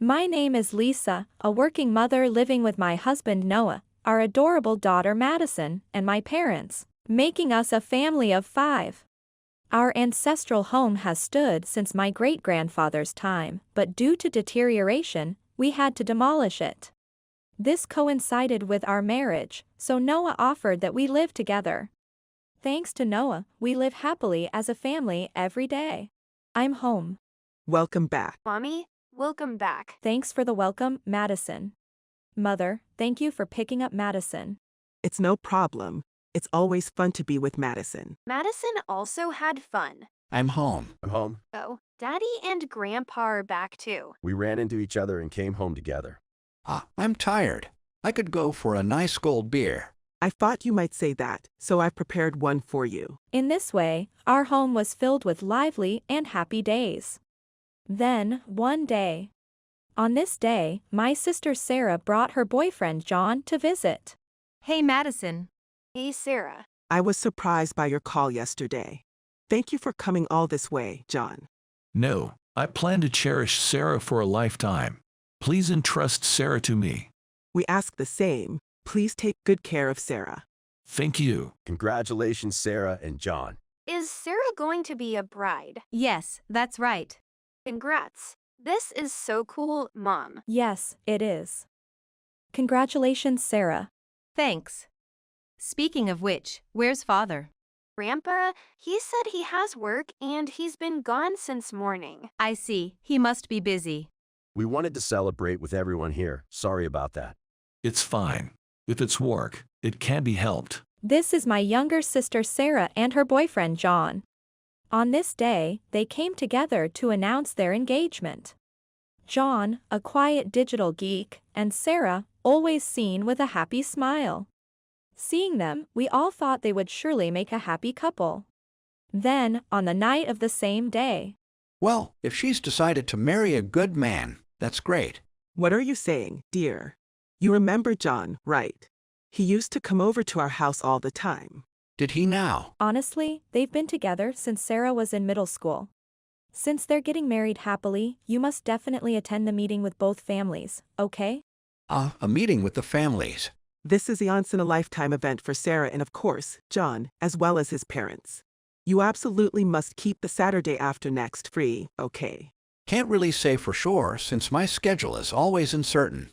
My name is Lisa, a working mother living with my husband Noah, our adorable daughter Madison, and my parents, making us a family of 5. Our ancestral home has stood since my great-grandfather's time, but due to deterioration, we had to demolish it. This coincided with our marriage, so Noah offered that we live together. Thanks to Noah, we live happily as a family every day. I'm home. Welcome back. Mommy, welcome back. Thanks for the welcome, Madison. Mother, thank you for picking up Madison. It's no problem. It's always fun to be with Madison. Madison also had fun. I'm home. I'm home. Oh, Daddy and Grandpa are back too. We ran into each other and came home together. I'm tired. I could go for a nice cold beer. I thought you might say that, so I've prepared one for you. In this way, our home was filled with lively and happy days. Then, one day. On this day, my sister Sarah brought her boyfriend John to visit. Hey, Madison. Hey, Sarah. I was surprised by your call yesterday. Thank you for coming all this way, John. No, I plan to cherish Sarah for a lifetime. Please entrust Sarah to me. We ask the same. Please take good care of Sarah. Thank you. Congratulations, Sarah and John. Is Sarah going to be a bride? Yes, that's right. Congrats. This is so cool, Mom. Yes, it is. Congratulations, Sarah. Thanks. Speaking of which, where's Father? Grandpa, he said he has work and he's been gone since morning. I see, he must be busy. We wanted to celebrate with everyone here. Sorry about that. It's fine. If it's work, it can be helped. This is my younger sister Sarah and her boyfriend John. On this day, they came together to announce their engagement. John, a quiet digital geek, and Sarah, always seen with a happy smile. Seeing them, we all thought they would surely make a happy couple. Then, on the night of the same day. Well, if she's decided to marry a good man, that's great. What are you saying, dear? You remember John, right? He used to come over to our house all the time. Did he now? Honestly, they've been together since Sarah was in middle school. Since they're getting married happily, you must definitely attend the meeting with both families, okay? A meeting with the families. This is a once-in-a-lifetime event for Sarah and, of course, John, as well as his parents. You absolutely must keep the Saturday after next free, okay? Can't really say for sure since my schedule is always uncertain.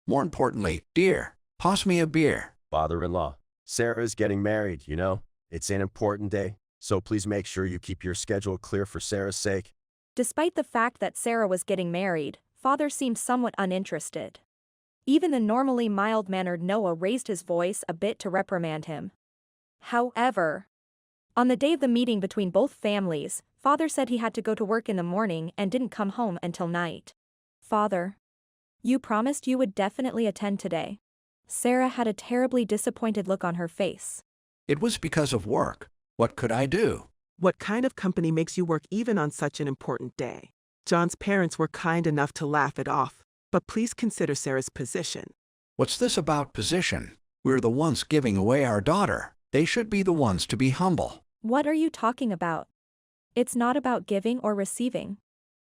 More importantly, dear, toss me a beer. Father-in-law, Sarah is getting married, you know? It's an important day, so please make sure you keep your schedule clear for Sarah's sake. Despite the fact that Sarah was getting married, Father seemed somewhat uninterested. Even the normally mild-mannered Noah raised his voice a bit to reprimand him. However, on the day of the meeting between both families, Father said he had to go to work in the morning and didn't come home until night. Father, you promised you would definitely attend today. Sarah had a terribly disappointed look on her face. It was because of work. What could I do? What kind of company makes you work even on such an important day? John's parents were kind enough to laugh it off, but please consider Sarah's position. What's this about position? We're the ones giving away our daughter. They should be the ones to be humble. What are you talking about? It's not about giving or receiving.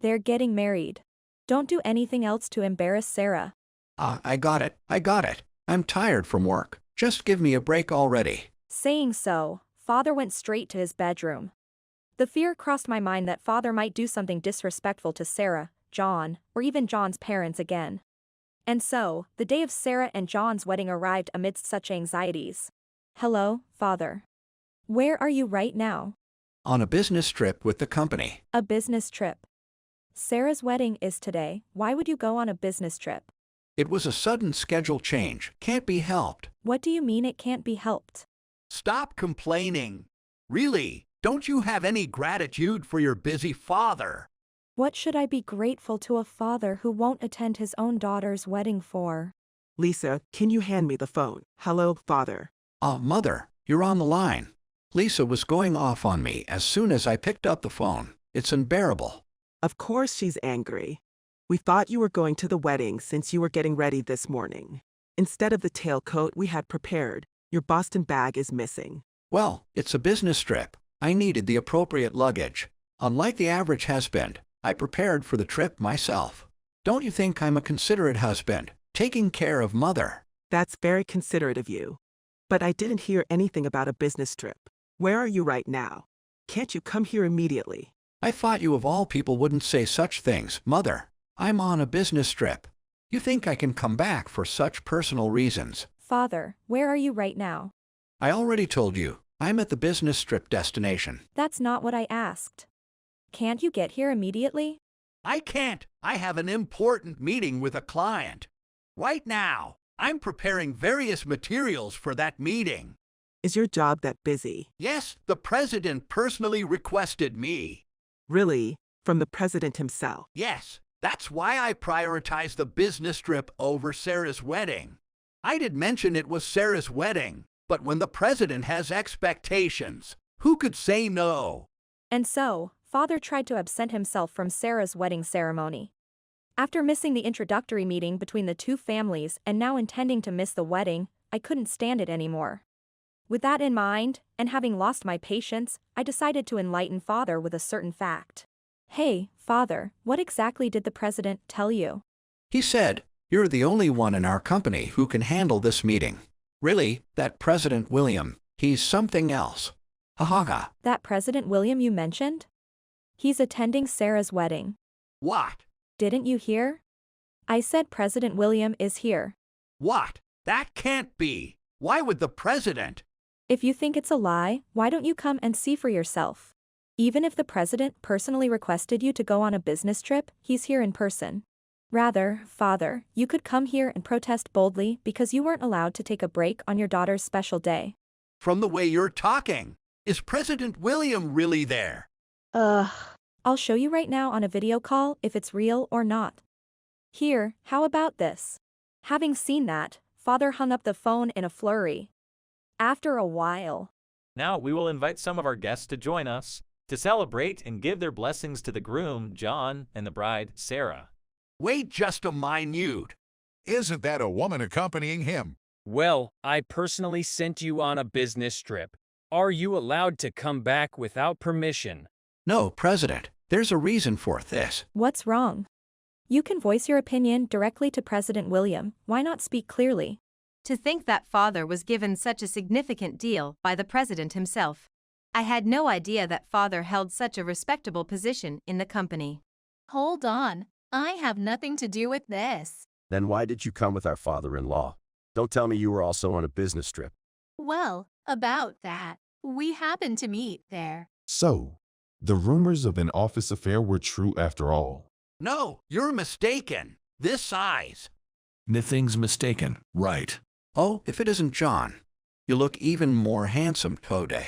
They're getting married. Don't do anything else to embarrass Sarah. I got it. I'm tired from work. Just give me a break already. Saying so, Father went straight to his bedroom. The fear crossed my mind that Father might do something disrespectful to Sarah, John, or even John's parents again. And so, the day of Sarah and John's wedding arrived amidst such anxieties. Hello, Father. Where are you right now? On a business trip with the company. A business trip. Sarah's wedding is today. Why would you go on a business trip? It was a sudden schedule change. Can't be helped. What do you mean it can't be helped? Stop complaining. Really, don't you have any gratitude for your busy father? What should I be grateful to a father who won't attend his own daughter's wedding for? Lisa, can you hand me the phone? Hello, Father. Mother, you're on the line. Lisa was going off on me as soon as I picked up the phone. It's unbearable. Of course she's angry. We thought you were going to the wedding since you were getting ready this morning. Instead of the tailcoat we had prepared, your Boston bag is missing. Well, it's a business trip. I needed the appropriate luggage. Unlike the average husband, I prepared for the trip myself. Don't you think I'm a considerate husband, taking care of Mother? That's very considerate of you. But I didn't hear anything about a business trip. Where are you right now? Can't you come here immediately? I thought you of all people wouldn't say such things, Mother. I'm on a business trip. You think I can come back for such personal reasons? Father, where are you right now? I already told you, I'm at the business trip destination. That's not what I asked. Can't you get here immediately? I can't. I have an important meeting with a client. Right now, I'm preparing various materials for that meeting. Is your job that busy? Yes, the president personally requested me. Really? From the president himself? Yes, that's why I prioritized the business trip over Sarah's wedding. I did mention it was Sarah's wedding, but when the president has expectations, who could say no? And so, Father tried to absent himself from Sarah's wedding ceremony. After missing the introductory meeting between the two families and now intending to miss the wedding, I couldn't stand it anymore. With that in mind, and having lost my patience, I decided to enlighten Father with a certain fact. Hey, Father, what exactly did the president tell you? He said, you're the only one in our company who can handle this meeting. Really, that President William, he's something else. Ha ha ha. That President William you mentioned? He's attending Sarah's wedding. What? Didn't you hear? I said President William is here. What? That can't be. Why would the president? If you think it's a lie, why don't you come and see for yourself? Even if the president personally requested you to go on a business trip, he's here in person. Rather, Father, you could come here and protest boldly because you weren't allowed to take a break on your daughter's special day. From the way you're talking, is President William really there? I'll show you right now on a video call if it's real or not. Here, how about this? Having seen that, Father hung up the phone in a flurry. After a while. Now we will invite some of our guests to join us to celebrate and give their blessings to the groom, John, and the bride, Sarah. Wait just a minute. Isn't that a woman accompanying him? Well, I personally sent you on a business trip. Are you allowed to come back without permission? No, President, there's a reason for this. What's wrong? You can voice your opinion directly to President William. Why not speak clearly? To think that Father was given such a significant deal by the president himself. I had no idea that Father held such a respectable position in the company. Hold on. I have nothing to do with this. Then why did you come with our father-in-law? Don't tell me you were also on a business trip. Well, about that, we happened to meet there. So, the rumors of an office affair were true after all. No, you're mistaken. This size. Nothing's mistaken, right? Oh, if it isn't John. You look even more handsome, Tode.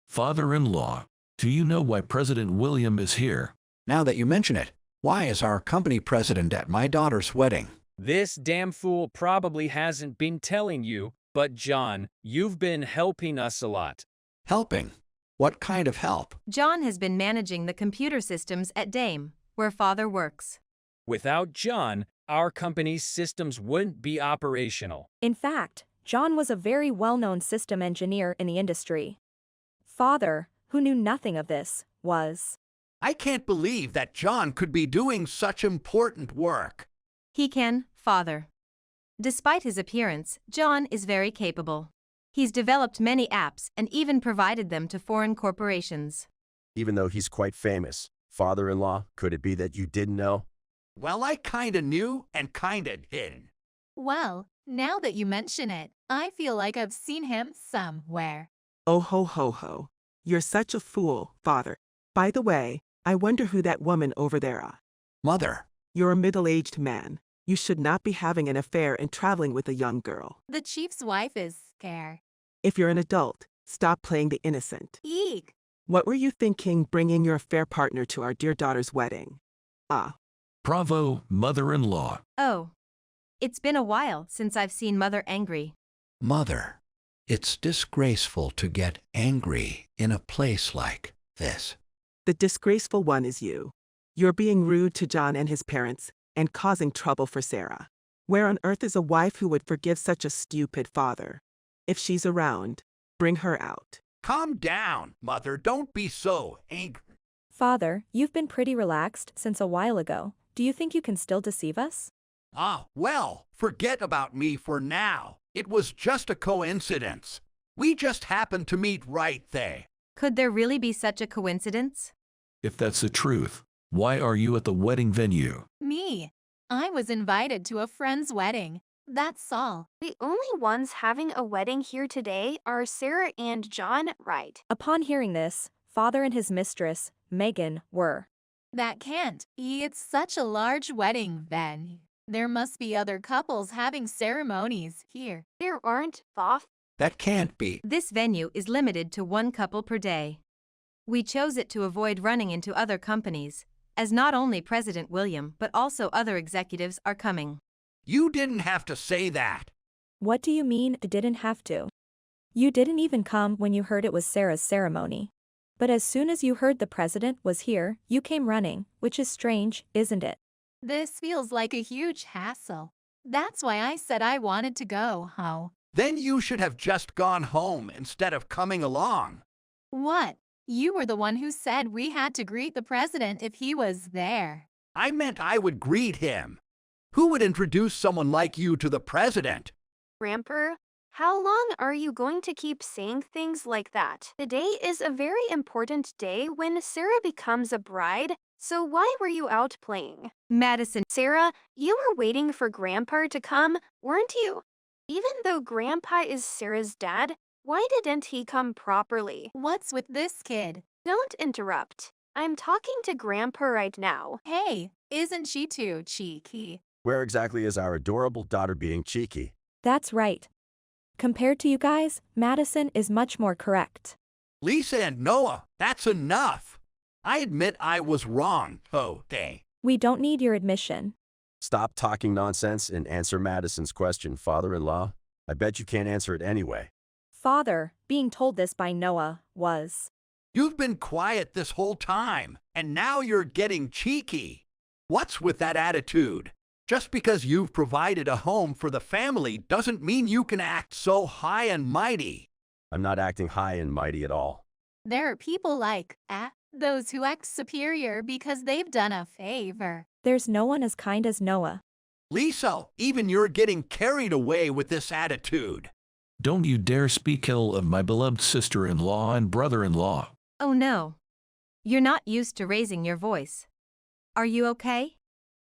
Father-in-law, do you know why President William is here? Now that you mention it, why is our company president at my daughter's wedding? This damn fool probably hasn't been telling you, but John, you've been helping us a lot. Helping? What kind of help? John has been managing the computer systems at Dame, where Father works. Without John, our company's systems wouldn't be operational. In fact, John was a very well-known system engineer in the industry. Father, who knew nothing of this, was. I can't believe that John could be doing such important work. He can, Father. Despite his appearance, John is very capable. He's developed many apps and even provided them to foreign corporations. Even though he's quite famous, father-in-law, could it be that you didn't know? Well, I kinda knew and kinda didn't. Well, now that you mention it, I feel like I've seen him somewhere. Oh ho ho ho. You're such a fool, Father. By the way, I wonder who that woman over there is. Mother. You're a middle-aged man. You should not be having an affair and traveling with a young girl. The chief's wife is scared. If you're an adult, stop playing the innocent. Eek! What were you thinking bringing your affair partner to our dear daughter's wedding? Bravo, mother-in-law. Oh. It's been a while since I've seen Mother angry. Mother, it's disgraceful to get angry in a place like this. The disgraceful one is you. You're being rude to John and his parents and causing trouble for Sarah. Where on earth is a wife who would forgive such a stupid father? If she's around, bring her out. Calm down, Mother. Don't be so angry. Father, you've been pretty relaxed since a while ago. Do you think you can still deceive us? Ah, well, forget about me for now. It was just a coincidence. We just happened to meet right there. Could there really be such a coincidence? If that's the truth, why are you at the wedding venue? Me. I was invited to a friend's wedding. That's all. The only ones having a wedding here today are Sarah and John, right? Upon hearing this, father and his mistress, Megan, were. That can't be. It's such a large wedding venue. There must be other couples having ceremonies here. There aren't, Boff. That can't be. This venue is limited to 1 couple per day. We chose it to avoid running into other companies, as not only President William but also other executives are coming. You didn't have to say that. What do you mean, didn't have to? You didn't even come when you heard it was Sarah's ceremony. But as soon as you heard the president was here, you came running, which is strange, isn't it? This feels like a huge hassle. That's why I said I wanted to go home. Then you should have just gone home instead of coming along. What? You were the one who said we had to greet the president if he was there. I meant I would greet him. Who would introduce someone like you to the president? Grandpa, how long are you going to keep saying things like that? Today is a very important day when Sarah becomes a bride, so why were you out playing? Madison, Sarah, you were waiting for Grandpa to come, weren't you? Even though Grandpa is Sarah's dad, why didn't he come properly? What's with this kid? Don't interrupt. I'm talking to Grandpa right now. Hey, isn't she too cheeky? Where exactly is our adorable daughter being cheeky? That's right. Compared to you guys, Madison is much more correct. Lisa and Noah, that's enough. I admit I was wrong. Okay. We don't need your admission. Stop talking nonsense and answer Madison's question, father-in-law. I bet you can't answer it anyway. Father, being told this by Noah, was. You've been quiet this whole time, and now you're getting cheeky. What's with that attitude? Just because you've provided a home for the family doesn't mean you can act so high and mighty. I'm not acting high and mighty at all. There are people like those who act superior because they've done a favor. There's no one as kind as Noah. Lisa, even you're getting carried away with this attitude. Don't you dare speak ill of my beloved sister-in-law and brother-in-law. oh no. You're not used to raising your voice. Are you okay?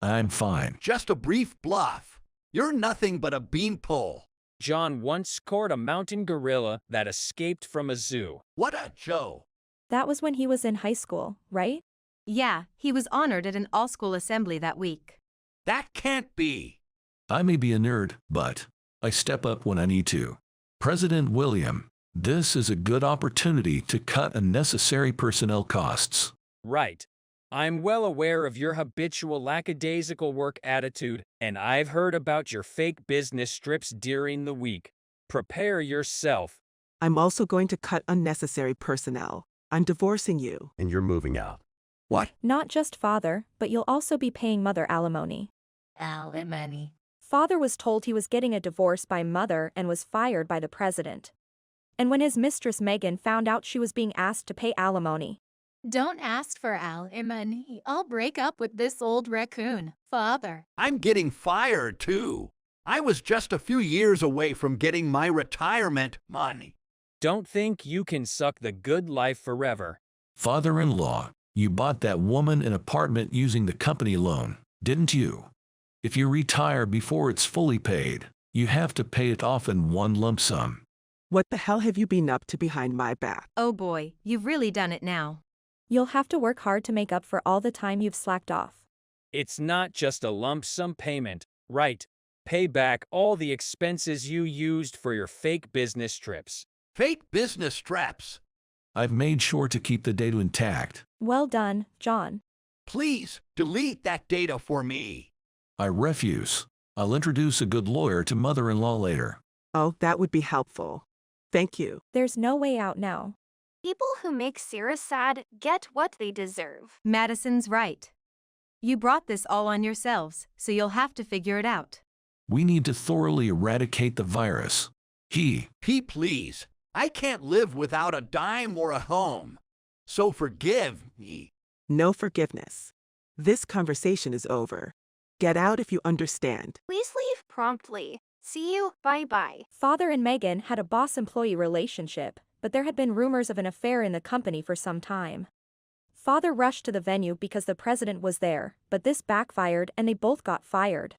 I'm fine. Just a brief bluff. You're nothing but a beanpole. John once caught a mountain gorilla that escaped from a zoo. What a joke. That was when he was in high school, right? Yeah, he was honored at an all-school assembly that week. That can't be. I may be a nerd, but I step up when I need to. President William, this is a good opportunity to cut unnecessary personnel costs. Right. I'm well aware of your habitual lackadaisical work attitude, and I've heard about your fake business trips during the week. Prepare yourself. I'm also going to cut unnecessary personnel. I'm divorcing you. And you're moving out. What? Not just father, but you'll also be paying mother alimony. Alimony. Father was told he was getting a divorce by mother and was fired by the president. And when his mistress Megan found out she was being asked to pay alimony. Don't ask for alimony. I'll break up with this old raccoon, father. I'm getting fired, too. I was just a few years away from getting my retirement money. Don't think you can suck the good life forever. Father-in-law, you bought that woman an apartment using the company loan, didn't you? If you retire before it's fully paid, you have to pay it off in one lump sum. What the hell have you been up to behind my back? Oh boy, you've really done it now. You'll have to work hard to make up for all the time you've slacked off. It's not just a lump sum payment, right? Pay back all the expenses you used for your fake business trips. Fake business trips. I've made sure to keep the data intact. Well done, John. Please delete that data for me. I refuse. I'll introduce a good lawyer to mother-in-law later. Oh, that would be helpful. Thank you. There's no way out now. People who make Sarah sad get what they deserve. Madison's right. You brought this all on yourselves, so you'll have to figure it out. We need to thoroughly eradicate the virus. Please. I can't live without a dime or a home. So forgive me. No forgiveness. This conversation is over. Get out if you understand. Please leave promptly. See you, bye-bye. Father and Megan had a boss-employee relationship, but there had been rumors of an affair in the company for some time. Father rushed to the venue because the president was there, but this backfired and they both got fired.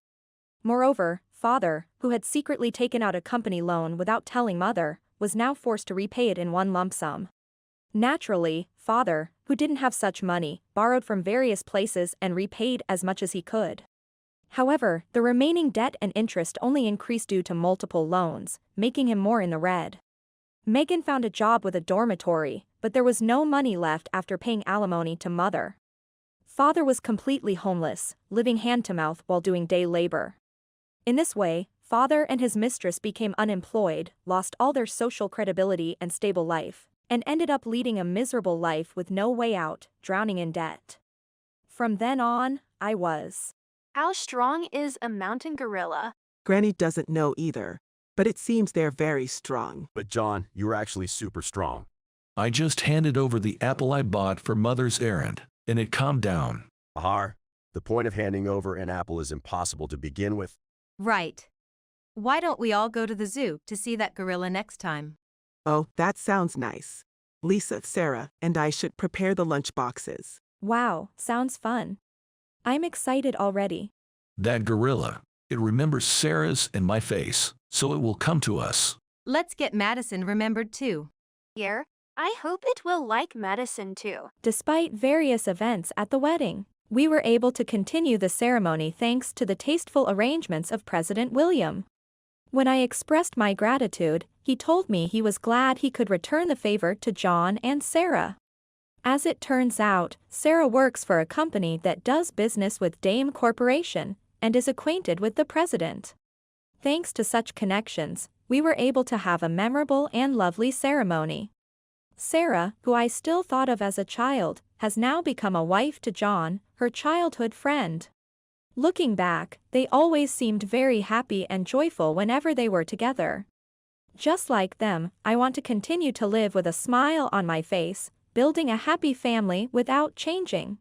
Moreover, Father, who had secretly taken out a company loan without telling Mother, was now forced to repay it in one lump sum. Naturally, Father, who didn't have such money, borrowed from various places and repaid as much as he could. However, the remaining debt and interest only increased due to multiple loans, making him more in the red. Megan found a job with a dormitory, but there was no money left after paying alimony to Mother. Father was completely homeless, living hand-to-mouth while doing day labor. In this way, Father and his mistress became unemployed, lost all their social credibility and stable life, and ended up leading a miserable life with no way out, drowning in debt. From then on, I was. How strong is a mountain gorilla? Granny doesn't know either, but it seems they're very strong. But John, you were actually super strong. I just handed over the apple I bought for Mother's errand, and it calmed down. Ahar, the point of handing over an apple is impossible to begin with. Right. Why don't we all go to the zoo to see that gorilla next time? Oh, that sounds nice. Lisa, Sarah, and I should prepare the lunch boxes. Wow, sounds fun. I'm excited already. That gorilla, it remembers Sarah's and my face, so it will come to us. Let's get Madison remembered too. Here, I hope it will like Madison too. Despite various events at the wedding, we were able to continue the ceremony thanks to the tasteful arrangements of President William. When I expressed my gratitude, he told me he was glad he could return the favor to John and Sarah. As it turns out, Sarah works for a company that does business with Dame Corporation and is acquainted with the president. Thanks to such connections, we were able to have a memorable and lovely ceremony. Sarah, who I still thought of as a child, has now become a wife to John, her childhood friend. Looking back, they always seemed very happy and joyful whenever they were together. Just like them, I want to continue to live with a smile on my face, building a happy family without changing.